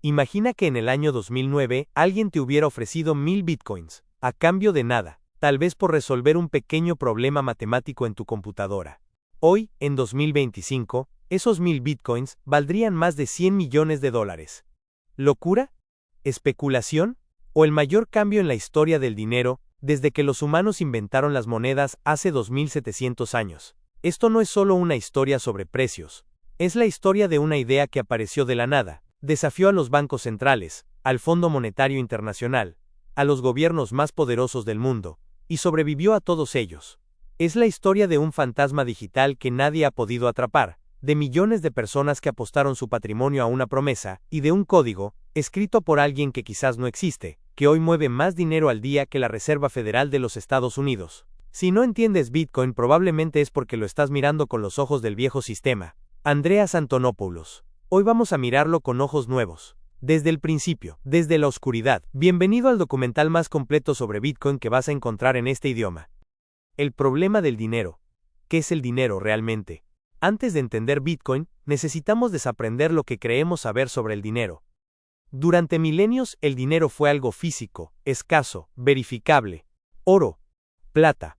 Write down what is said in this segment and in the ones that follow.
Imagina que en el año 2009 alguien te hubiera ofrecido 1000 bitcoins, a cambio de nada, tal vez por resolver un pequeño problema matemático en tu computadora. Hoy, en 2025, esos 1000 bitcoins valdrían más de 100 millones de dólares. ¿Locura? ¿Especulación? ¿O el mayor cambio en la historia del dinero, desde que los humanos inventaron las monedas hace 2700 años? Esto no es solo una historia sobre precios. Es la historia de una idea que apareció de la nada, desafió a los bancos centrales, al Fondo Monetario Internacional, a los gobiernos más poderosos del mundo, y sobrevivió a todos ellos. Es la historia de un fantasma digital que nadie ha podido atrapar, de millones de personas que apostaron su patrimonio a una promesa, y de un código, escrito por alguien que quizás no existe, que hoy mueve más dinero al día que la Reserva Federal de los Estados Unidos. Si no entiendes Bitcoin, probablemente es porque lo estás mirando con los ojos del viejo sistema. Andreas Antonopoulos. Hoy vamos a mirarlo con ojos nuevos. Desde el principio, desde la oscuridad. Bienvenido al documental más completo sobre Bitcoin que vas a encontrar en este idioma. El problema del dinero. ¿Qué es el dinero realmente? Antes de entender Bitcoin, necesitamos desaprender lo que creemos saber sobre el dinero. Durante milenios, el dinero fue algo físico, escaso, verificable. Oro, plata,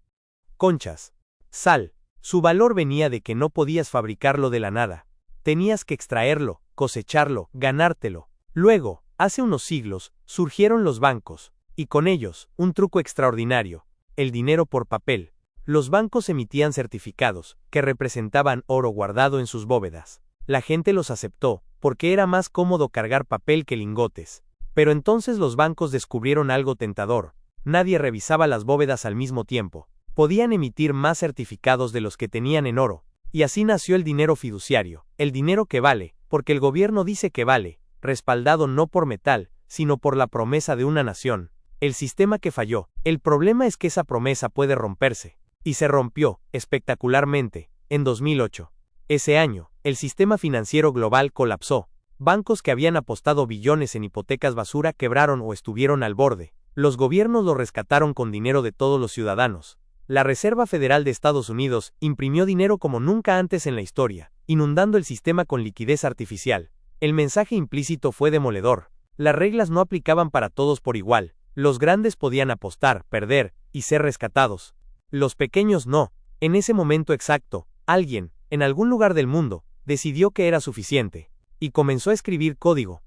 conchas, sal. Su valor venía de que no podías fabricarlo de la nada. Tenías que extraerlo, cosecharlo, ganártelo. Luego, hace unos siglos, surgieron los bancos, y con ellos, un truco extraordinario: el dinero por papel. Los bancos emitían certificados, que representaban oro guardado en sus bóvedas. La gente los aceptó, porque era más cómodo cargar papel que lingotes. Pero entonces los bancos descubrieron algo tentador: nadie revisaba las bóvedas al mismo tiempo. Podían emitir más certificados de los que tenían en oro. Y así nació el dinero fiduciario, el dinero que vale, porque el gobierno dice que vale, respaldado no por metal, sino por la promesa de una nación. El sistema que falló. El problema es que esa promesa puede romperse. Y se rompió, espectacularmente, en 2008. Ese año, el sistema financiero global colapsó. Bancos que habían apostado billones en hipotecas basura quebraron o estuvieron al borde. Los gobiernos lo rescataron con dinero de todos los ciudadanos. La Reserva Federal de Estados Unidos imprimió dinero como nunca antes en la historia, inundando el sistema con liquidez artificial. El mensaje implícito fue demoledor. Las reglas no aplicaban para todos por igual. Los grandes podían apostar, perder, y ser rescatados. Los pequeños no. En ese momento exacto, alguien, en algún lugar del mundo, decidió que era suficiente, y comenzó a escribir código.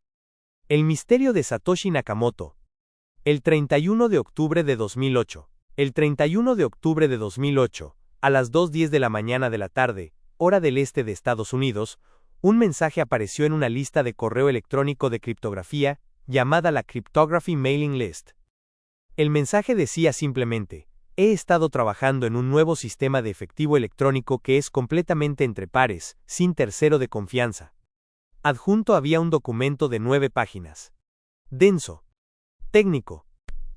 El misterio de Satoshi Nakamoto. El 31 de octubre de 2008. El 31 de octubre de 2008, a las 2:10 de la mañana de la tarde, hora del este de Estados Unidos, un mensaje apareció en una lista de correo electrónico de criptografía, llamada la Cryptography Mailing List. El mensaje decía simplemente: he estado trabajando en un nuevo sistema de efectivo electrónico que es completamente entre pares, sin tercero de confianza. Adjunto había un documento de 9 páginas. Denso. Técnico.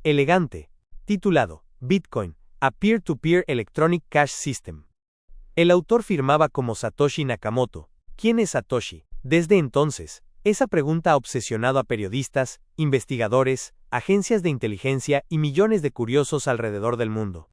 Elegante. Titulado Bitcoin, a Peer-to-Peer Electronic Cash System. El autor firmaba como Satoshi Nakamoto. ¿Quién es Satoshi? Desde entonces, esa pregunta ha obsesionado a periodistas, investigadores, agencias de inteligencia y millones de curiosos alrededor del mundo.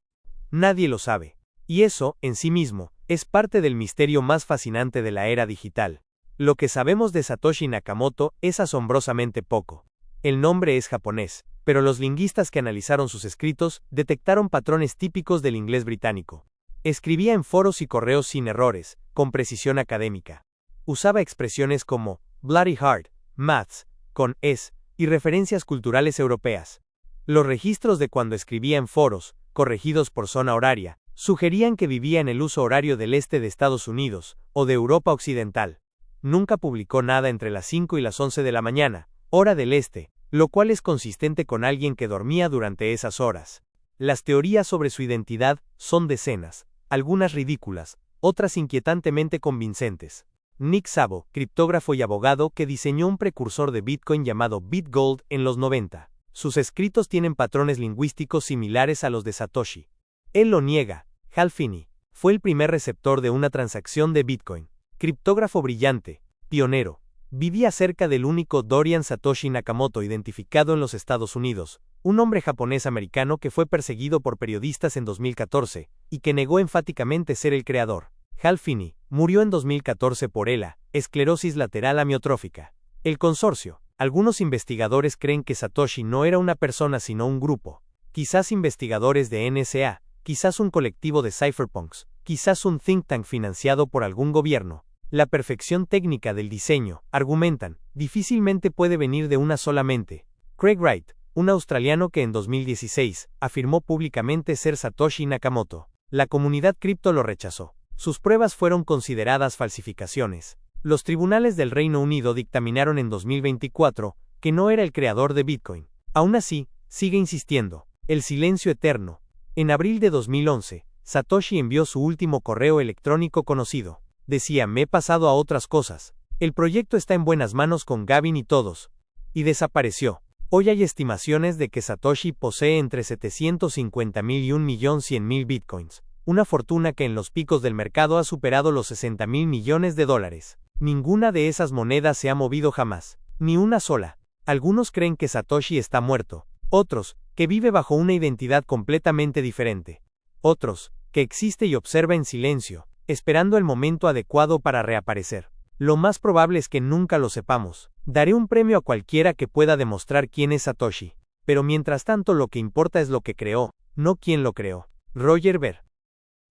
Nadie lo sabe. Y eso, en sí mismo, es parte del misterio más fascinante de la era digital. Lo que sabemos de Satoshi Nakamoto es asombrosamente poco. El nombre es japonés, pero los lingüistas que analizaron sus escritos detectaron patrones típicos del inglés británico. Escribía en foros y correos sin errores, con precisión académica. Usaba expresiones como bloody hard, maths, con es, y referencias culturales europeas. Los registros de cuando escribía en foros, corregidos por zona horaria, sugerían que vivía en el uso horario del este de Estados Unidos, o de Europa Occidental. Nunca publicó nada entre las 5 y las 11 de la mañana, hora del este, lo cual es consistente con alguien que dormía durante esas horas. Las teorías sobre su identidad son decenas, algunas ridículas, otras inquietantemente convincentes. Nick Szabo, criptógrafo y abogado que diseñó un precursor de Bitcoin llamado BitGold en los 90. Sus escritos tienen patrones lingüísticos similares a los de Satoshi. Él lo niega. Hal Finney fue el primer receptor de una transacción de Bitcoin. Criptógrafo brillante, pionero. Vivía cerca del único Dorian Satoshi Nakamoto identificado en los Estados Unidos, un hombre japonés-americano que fue perseguido por periodistas en 2014, y que negó enfáticamente ser el creador. Hal Finney murió en 2014 por ELA, esclerosis lateral amiotrófica. El consorcio Algunos investigadores creen que Satoshi no era una persona sino un grupo. Quizás investigadores de NSA, quizás un colectivo de cypherpunks, quizás un think tank financiado por algún gobierno. La perfección técnica del diseño, argumentan, difícilmente puede venir de una sola mente. Craig Wright, un australiano que en 2016 afirmó públicamente ser Satoshi Nakamoto. La comunidad cripto lo rechazó. Sus pruebas fueron consideradas falsificaciones. Los tribunales del Reino Unido dictaminaron en 2024 que no era el creador de Bitcoin. Aún así, sigue insistiendo. El silencio eterno. En abril de 2011, Satoshi envió su último correo electrónico conocido. Decía: me he pasado a otras cosas. El proyecto está en buenas manos con Gavin y todos. Y desapareció. Hoy hay estimaciones de que Satoshi posee entre 750.000 y 1.100.000 bitcoins, una fortuna que en los picos del mercado ha superado los 60.000 millones de dólares. Ninguna de esas monedas se ha movido jamás, ni una sola. Algunos creen que Satoshi está muerto, otros, que vive bajo una identidad completamente diferente. Otros, que existe y observa en silencio, esperando el momento adecuado para reaparecer. Lo más probable es que nunca lo sepamos. Daré un premio a cualquiera que pueda demostrar quién es Satoshi. Pero mientras tanto lo que importa es lo que creó, no quién lo creó. Roger Ver.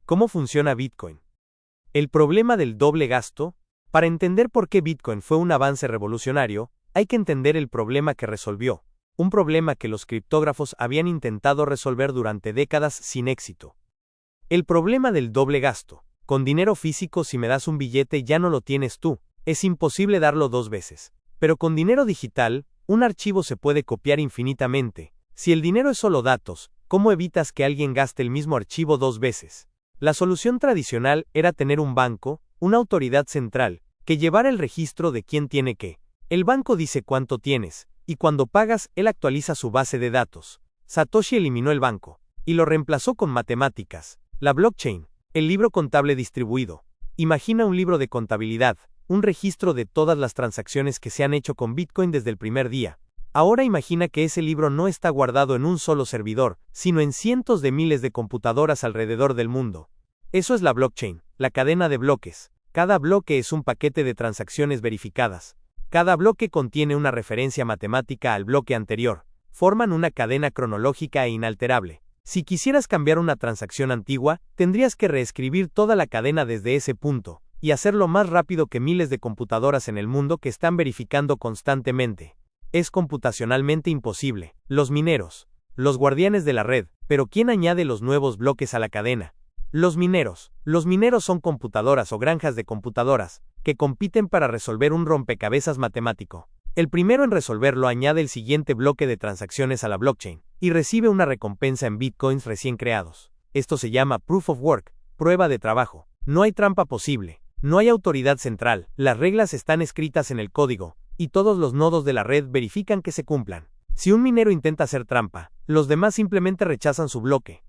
¿Cómo funciona Bitcoin? El problema del doble gasto. Para entender por qué Bitcoin fue un avance revolucionario, hay que entender el problema que resolvió. Un problema que los criptógrafos habían intentado resolver durante décadas sin éxito. El problema del doble gasto. Con dinero físico, si me das un billete ya no lo tienes tú. Es imposible darlo dos veces. Pero con dinero digital, un archivo se puede copiar infinitamente. Si el dinero es solo datos, ¿cómo evitas que alguien gaste el mismo archivo dos veces? La solución tradicional era tener un banco, una autoridad central, que llevara el registro de quién tiene qué. El banco dice cuánto tienes, y cuando pagas, él actualiza su base de datos. Satoshi eliminó el banco, y lo reemplazó con matemáticas. La blockchain, el libro contable distribuido. Imagina un libro de contabilidad, un registro de todas las transacciones que se han hecho con Bitcoin desde el primer día. Ahora imagina que ese libro no está guardado en un solo servidor, sino en cientos de miles de computadoras alrededor del mundo. Eso es la blockchain, la cadena de bloques. Cada bloque es un paquete de transacciones verificadas. Cada bloque contiene una referencia matemática al bloque anterior. Forman una cadena cronológica e inalterable. Si quisieras cambiar una transacción antigua, tendrías que reescribir toda la cadena desde ese punto, y hacerlo más rápido que miles de computadoras en el mundo que están verificando constantemente. Es computacionalmente imposible. Los mineros, los guardianes de la red, pero ¿quién añade los nuevos bloques a la cadena? Los mineros. Los mineros son computadoras o granjas de computadoras, que compiten para resolver un rompecabezas matemático. El primero en resolverlo añade el siguiente bloque de transacciones a la blockchain, y recibe una recompensa en bitcoins recién creados. Esto se llama Proof of Work, prueba de trabajo. No hay trampa posible. No hay autoridad central. Las reglas están escritas en el código, y todos los nodos de la red verifican que se cumplan. Si un minero intenta hacer trampa, los demás simplemente rechazan su bloque.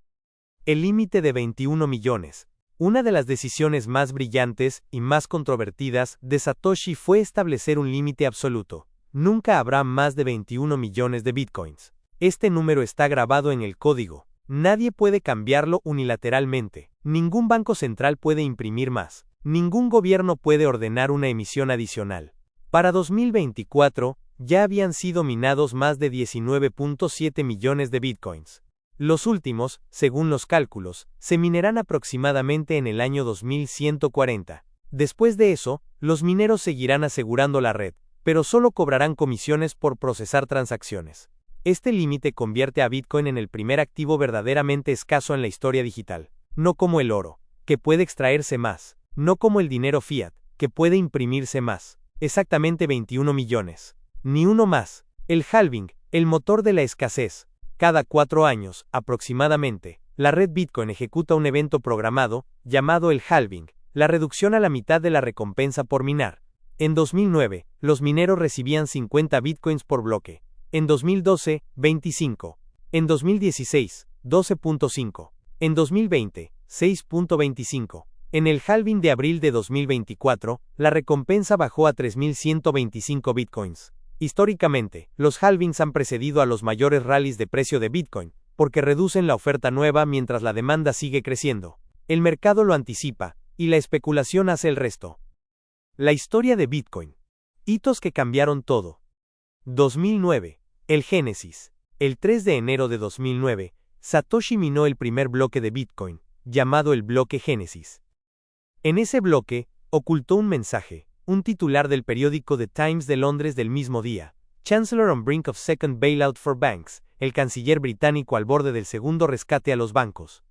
El límite de 21 millones. Una de las decisiones más brillantes y más controvertidas de Satoshi fue establecer un límite absoluto. Nunca habrá más de 21 millones de bitcoins. Este número está grabado en el código. Nadie puede cambiarlo unilateralmente. Ningún banco central puede imprimir más. Ningún gobierno puede ordenar una emisión adicional. Para 2024, ya habían sido minados más de 19.7 millones de bitcoins. Los últimos, según los cálculos, se minarán aproximadamente en el año 2140. Después de eso, los mineros seguirán asegurando la red, pero solo cobrarán comisiones por procesar transacciones. Este límite convierte a Bitcoin en el primer activo verdaderamente escaso en la historia digital. No como el oro, que puede extraerse más. No como el dinero fiat, que puede imprimirse más. Exactamente 21 millones. Ni uno más. El halving, el motor de la escasez. Cada 4 años, aproximadamente, la red Bitcoin ejecuta un evento programado, llamado el halving, la reducción a la mitad de la recompensa por minar. En 2009, los mineros recibían 50 bitcoins por bloque. En 2012, 25. En 2016, 12.5. En 2020, 6.25. En el halving de abril de 2024, la recompensa bajó a 3.125 bitcoins. Históricamente, los halvings han precedido a los mayores rallies de precio de Bitcoin, porque reducen la oferta nueva mientras la demanda sigue creciendo. El mercado lo anticipa, y la especulación hace el resto. La historia de Bitcoin. Hitos que cambiaron todo. 2009. El Génesis. El 3 de enero de 2009, Satoshi minó el primer bloque de Bitcoin, llamado el bloque Génesis. En ese bloque, ocultó un mensaje, un titular del periódico The Times de Londres del mismo día. Chancellor on brink of second bailout for banks, el canciller británico al borde del segundo rescate a los bancos.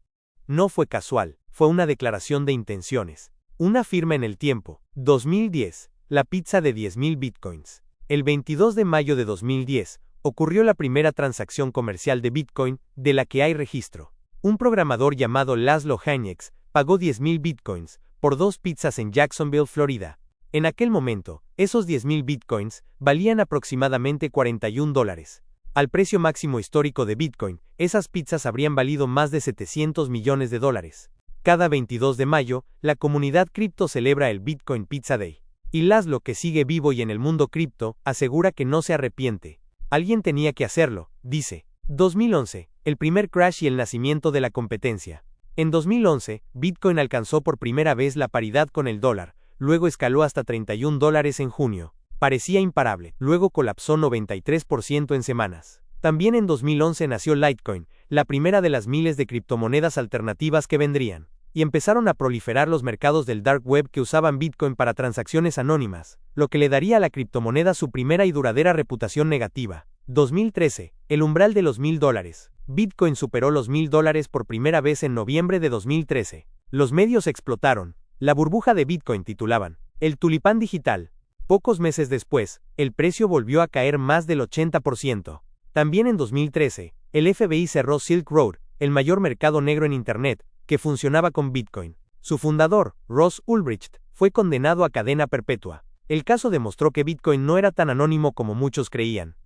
No fue casual, fue una declaración de intenciones. Una firma en el tiempo. 2010. La pizza de 10.000 bitcoins. El 22 de mayo de 2010, ocurrió la primera transacción comercial de Bitcoin, de la que hay registro. Un programador llamado Laszlo Hanyecz pagó 10.000 bitcoins por 2 pizzas en Jacksonville, Florida. En aquel momento, esos 10.000 bitcoins valían aproximadamente $41. Al precio máximo histórico de Bitcoin, esas pizzas habrían valido más de $700 millones. Cada 22 de mayo, la comunidad cripto celebra el Bitcoin Pizza Day. Y Laszlo, que sigue vivo y en el mundo cripto, asegura que no se arrepiente. Alguien tenía que hacerlo, dice. 2011, el primer crash y el nacimiento de la competencia. En 2011, Bitcoin alcanzó por primera vez la paridad con el dólar, luego escaló hasta $31 en junio. Parecía imparable, luego colapsó 93% en semanas. También en 2011 nació Litecoin, la primera de las miles de criptomonedas alternativas que vendrían. Y empezaron a proliferar los mercados del dark web que usaban Bitcoin para transacciones anónimas, lo que le daría a la criptomoneda su primera y duradera reputación negativa. 2013, el umbral de los $1.000. Bitcoin superó los $1.000 por primera vez en noviembre de 2013. Los medios explotaron. La burbuja de Bitcoin titulaban, el tulipán digital. Pocos meses después, el precio volvió a caer más del 80%. También en 2013, el FBI cerró Silk Road, el mayor mercado negro en Internet, que funcionaba con Bitcoin. Su fundador, Ross Ulbricht, fue condenado a cadena perpetua. El caso demostró que Bitcoin no era tan anónimo como muchos creían.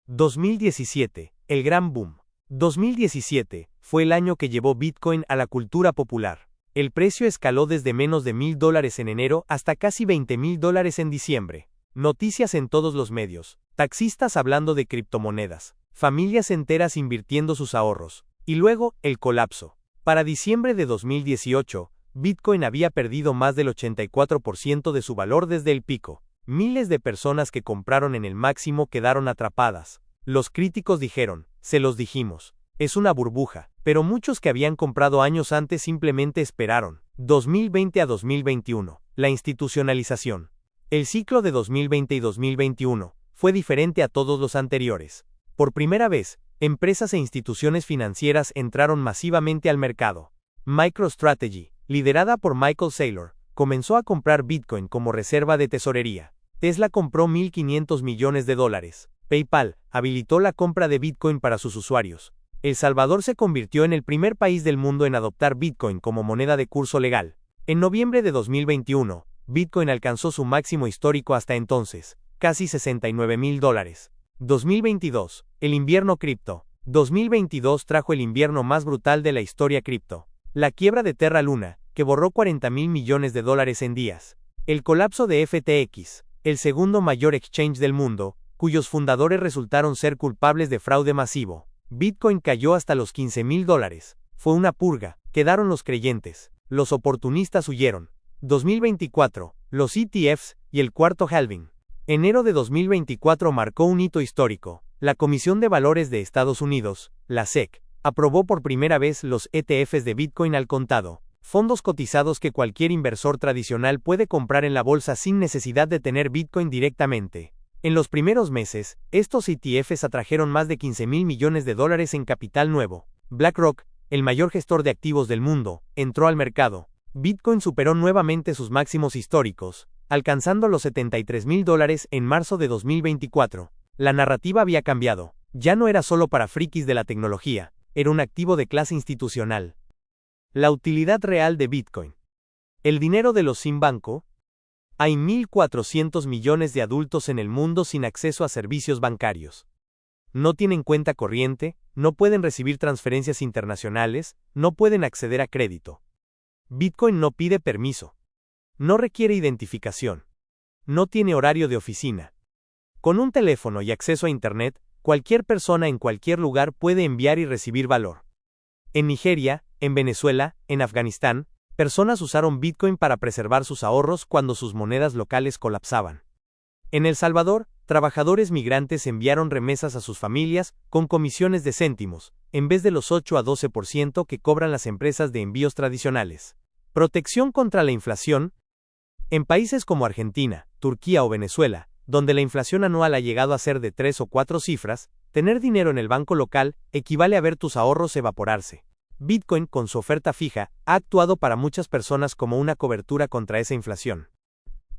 2017, el gran boom. 2017 fue el año que llevó Bitcoin a la cultura popular. El precio escaló desde menos de $1.000 en enero hasta casi $20.000 en diciembre. Noticias en todos los medios, taxistas hablando de criptomonedas, familias enteras invirtiendo sus ahorros. Y luego, el colapso. Para diciembre de 2018, Bitcoin había perdido más del 84% de su valor desde el pico. Miles de personas que compraron en el máximo quedaron atrapadas. Los críticos dijeron, se los dijimos, es una burbuja, pero muchos que habían comprado años antes simplemente esperaron. 2020 a 2021, la institucionalización. El ciclo de 2020 y 2021 fue diferente a todos los anteriores. Por primera vez, empresas e instituciones financieras entraron masivamente al mercado. MicroStrategy, liderada por Michael Saylor, comenzó a comprar Bitcoin como reserva de tesorería. Tesla compró $1.500 millones. PayPal habilitó la compra de Bitcoin para sus usuarios. El Salvador se convirtió en el primer país del mundo en adoptar Bitcoin como moneda de curso legal. En noviembre de 2021, Bitcoin alcanzó su máximo histórico hasta entonces, casi $69.000. 2022, el invierno cripto. 2022 trajo el invierno más brutal de la historia cripto. La quiebra de Terra Luna, que borró $40.000 millones en días. El colapso de FTX, el segundo mayor exchange del mundo, cuyos fundadores resultaron ser culpables de fraude masivo. Bitcoin cayó hasta los $15.000. Fue una purga, quedaron los creyentes. Los oportunistas huyeron. 2024, los ETFs y el cuarto halving. Enero de 2024 marcó un hito histórico. La Comisión de Valores de Estados Unidos, la SEC, aprobó por primera vez los ETFs de Bitcoin al contado, fondos cotizados que cualquier inversor tradicional puede comprar en la bolsa sin necesidad de tener Bitcoin directamente. En los primeros meses, estos ETFs atrajeron más de $15.000 millones en capital nuevo. BlackRock, el mayor gestor de activos del mundo, entró al mercado. Bitcoin superó nuevamente sus máximos históricos, alcanzando los $73.000 en marzo de 2024. La narrativa había cambiado. Ya no era solo para frikis de la tecnología, era un activo de clase institucional. La utilidad real de Bitcoin. El dinero de los sin banco. Hay 1.400 millones de adultos en el mundo sin acceso a servicios bancarios. No tienen cuenta corriente, no pueden recibir transferencias internacionales, no pueden acceder a crédito. Bitcoin no pide permiso. No requiere identificación. No tiene horario de oficina. Con un teléfono y acceso a Internet, cualquier persona en cualquier lugar puede enviar y recibir valor. En Nigeria, en Venezuela, en Afganistán, personas usaron Bitcoin para preservar sus ahorros cuando sus monedas locales colapsaban. En El Salvador, trabajadores migrantes enviaron remesas a sus familias con comisiones de céntimos, en vez de los 8 a 12% que cobran las empresas de envíos tradicionales. Protección contra la inflación. En países como Argentina, Turquía o Venezuela, donde la inflación anual ha llegado a ser de 3 o 4 cifras, tener dinero en el banco local equivale a ver tus ahorros evaporarse. Bitcoin, con su oferta fija, ha actuado para muchas personas como una cobertura contra esa inflación.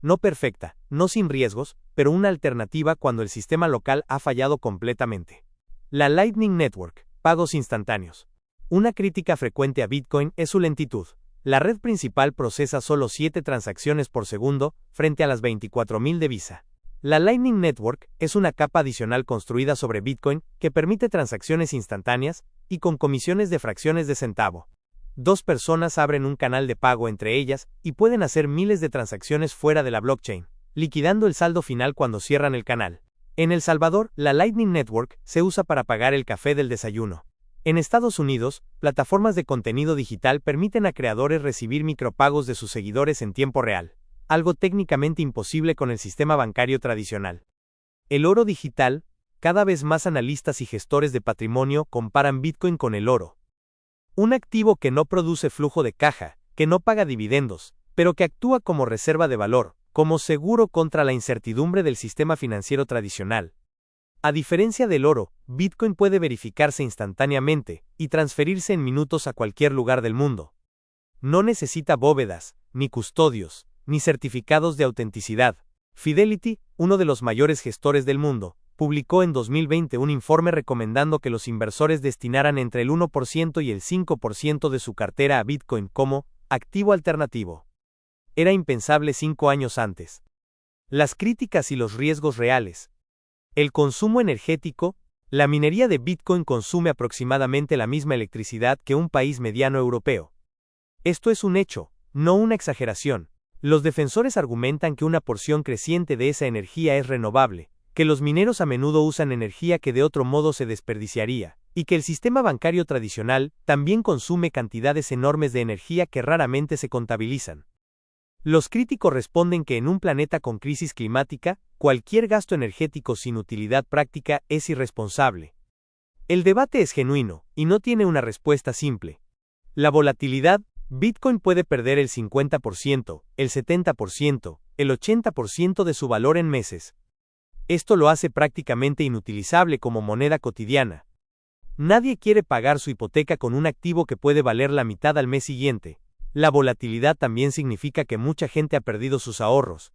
No perfecta, no sin riesgos, pero una alternativa cuando el sistema local ha fallado completamente. La Lightning Network, pagos instantáneos. Una crítica frecuente a Bitcoin es su lentitud. La red principal procesa solo 7 transacciones por segundo, frente a las 24.000 de Visa. La Lightning Network es una capa adicional construida sobre Bitcoin que permite transacciones instantáneas y con comisiones de fracciones de centavo. 2 personas abren un canal de pago entre ellas y pueden hacer miles de transacciones fuera de la blockchain, liquidando el saldo final cuando cierran el canal. En El Salvador, la Lightning Network se usa para pagar el café del desayuno. En Estados Unidos, plataformas de contenido digital permiten a creadores recibir micropagos de sus seguidores en tiempo real, algo técnicamente imposible con el sistema bancario tradicional. El oro digital. Cada vez más analistas y gestores de patrimonio comparan Bitcoin con el oro. Un activo que no produce flujo de caja, que no paga dividendos, pero que actúa como reserva de valor, como seguro contra la incertidumbre del sistema financiero tradicional. A diferencia del oro, Bitcoin puede verificarse instantáneamente y transferirse en minutos a cualquier lugar del mundo. No necesita bóvedas, ni custodios, ni certificados de autenticidad. Fidelity, uno de los mayores gestores del mundo, publicó en 2020 un informe recomendando que los inversores destinaran entre el 1% y el 5% de su cartera a Bitcoin como activo alternativo. Era impensable 5 años antes. Las críticas y los riesgos reales. El consumo energético. La minería de Bitcoin consume aproximadamente la misma electricidad que un país mediano europeo. Esto es un hecho, no una exageración. Los defensores argumentan que una porción creciente de esa energía es renovable, que los mineros a menudo usan energía que de otro modo se desperdiciaría, y que el sistema bancario tradicional también consume cantidades enormes de energía que raramente se contabilizan. Los críticos responden que en un planeta con crisis climática, cualquier gasto energético sin utilidad práctica es irresponsable. El debate es genuino, y no tiene una respuesta simple. La volatilidad. Bitcoin puede perder el 50%, el 70%, el 80% de su valor en meses. Esto lo hace prácticamente inutilizable como moneda cotidiana. Nadie quiere pagar su hipoteca con un activo que puede valer la mitad al mes siguiente. La volatilidad también significa que mucha gente ha perdido sus ahorros.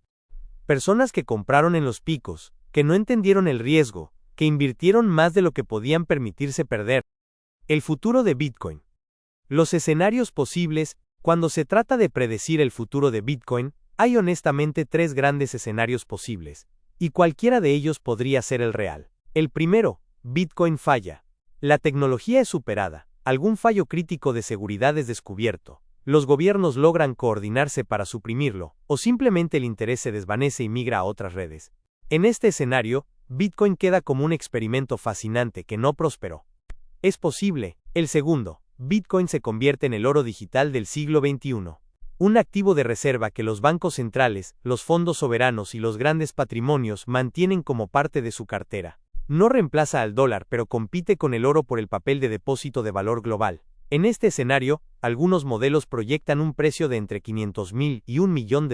Personas que compraron en los picos, que no entendieron el riesgo, que invirtieron más de lo que podían permitirse perder. El futuro de Bitcoin. Los escenarios posibles. Cuando se trata de predecir el futuro de Bitcoin, hay honestamente 3 grandes escenarios posibles, y cualquiera de ellos podría ser el real. El primero, Bitcoin falla. La tecnología es superada, algún fallo crítico de seguridad es descubierto, los gobiernos logran coordinarse para suprimirlo, o simplemente el interés se desvanece y migra a otras redes. En este escenario, Bitcoin queda como un experimento fascinante que no prosperó. Es posible. El segundo, Bitcoin se convierte en el oro digital del siglo XXI. Un activo de reserva que los bancos centrales, los fondos soberanos y los grandes patrimonios mantienen como parte de su cartera. No reemplaza al dólar, pero compite con el oro por el papel de depósito de valor global. En este escenario, algunos modelos proyectan un precio de entre $500,000 y $1 millón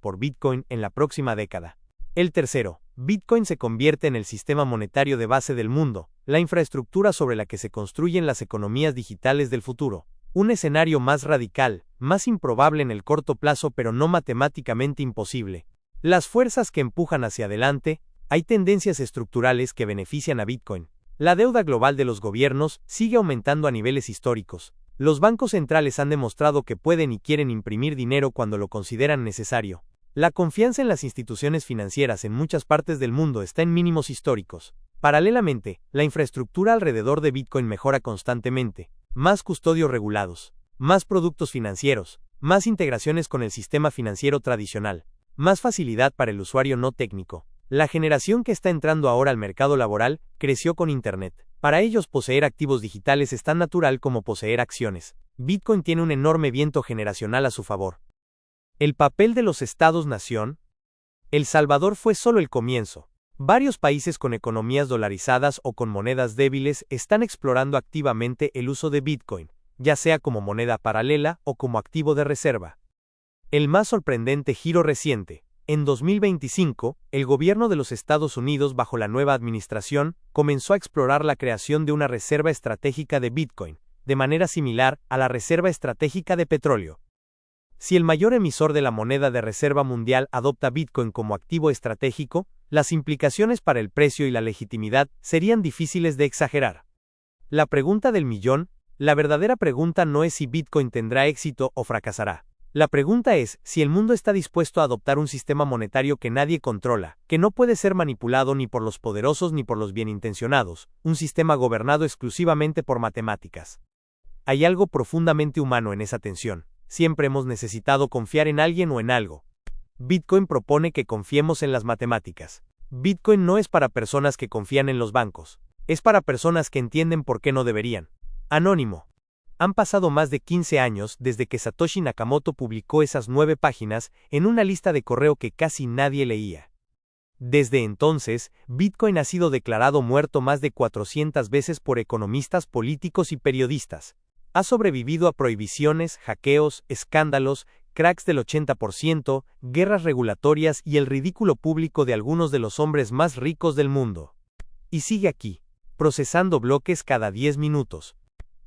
por Bitcoin en la próxima década. El tercero, Bitcoin se convierte en el sistema monetario de base del mundo, la infraestructura sobre la que se construyen las economías digitales del futuro. Un escenario más radical, más improbable en el corto plazo pero no matemáticamente imposible. Las fuerzas que empujan hacia adelante. Hay tendencias estructurales que benefician a Bitcoin. La deuda global de los gobiernos sigue aumentando a niveles históricos. Los bancos centrales han demostrado que pueden y quieren imprimir dinero cuando lo consideran necesario. La confianza en las instituciones financieras en muchas partes del mundo está en mínimos históricos. Paralelamente, la infraestructura alrededor de Bitcoin mejora constantemente. Más custodios regulados, más productos financieros, más integraciones con el sistema financiero tradicional, más facilidad para el usuario no técnico. La generación que está entrando ahora al mercado laboral creció con Internet. Para ellos poseer activos digitales es tan natural como poseer acciones. Bitcoin tiene un enorme viento generacional a su favor. El papel de los Estados-nación. El Salvador fue solo el comienzo. Varios países con economías dolarizadas o con monedas débiles están explorando activamente el uso de Bitcoin, ya sea como moneda paralela o como activo de reserva. El más sorprendente giro reciente. En 2025, el gobierno de los Estados Unidos, bajo la nueva administración, comenzó a explorar la creación de una reserva estratégica de Bitcoin, de manera similar a la reserva estratégica de petróleo. Si el mayor emisor de la moneda de reserva mundial adopta Bitcoin como activo estratégico, las implicaciones para el precio y la legitimidad serían difíciles de exagerar. La pregunta del millón, la verdadera pregunta no es si Bitcoin tendrá éxito o fracasará. La pregunta es si el mundo está dispuesto a adoptar un sistema monetario que nadie controla, que no puede ser manipulado ni por los poderosos ni por los bienintencionados, un sistema gobernado exclusivamente por matemáticas. Hay algo profundamente humano en esa tensión. Siempre hemos necesitado confiar en alguien o en algo. Bitcoin propone que confiemos en las matemáticas. Bitcoin no es para personas que confían en los bancos. Es para personas que entienden por qué no deberían. Anónimo. Han pasado más de 15 años desde que Satoshi Nakamoto publicó esas 9 páginas en una lista de correo que casi nadie leía. Desde entonces, Bitcoin ha sido declarado muerto más de 400 veces por economistas, políticos y periodistas. Ha sobrevivido a prohibiciones, hackeos, escándalos, cracks del 80%, guerras regulatorias y el ridículo público de algunos de los hombres más ricos del mundo. Y sigue aquí, procesando bloques cada 10 minutos.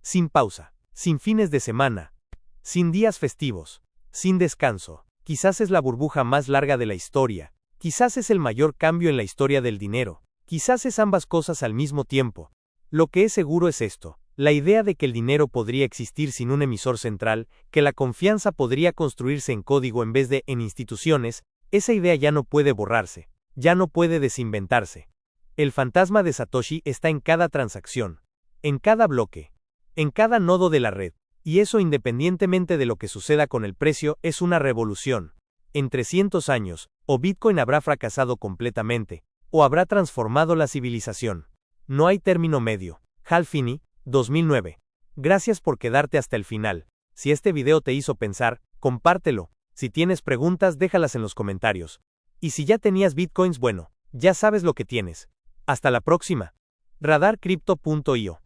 Sin pausa. Sin fines de semana, sin días festivos, sin descanso. Quizás es la burbuja más larga de la historia, quizás es el mayor cambio en la historia del dinero, quizás es ambas cosas al mismo tiempo. Lo que es seguro es esto, la idea de que el dinero podría existir sin un emisor central, que la confianza podría construirse en código en vez de en instituciones, esa idea ya no puede borrarse, ya no puede desinventarse. El fantasma de Satoshi está en cada transacción, en cada bloque, en cada nodo de la red, y eso independientemente de lo que suceda con el precio es una revolución. En 300 años, o Bitcoin habrá fracasado completamente, o habrá transformado la civilización. No hay término medio. Hal Finney, 2009. Gracias por quedarte hasta el final. Si este video te hizo pensar, compártelo. Si tienes preguntas, déjalas en los comentarios. Y si ya tenías Bitcoins, bueno, ya sabes lo que tienes. Hasta la próxima. Radarcrypto.io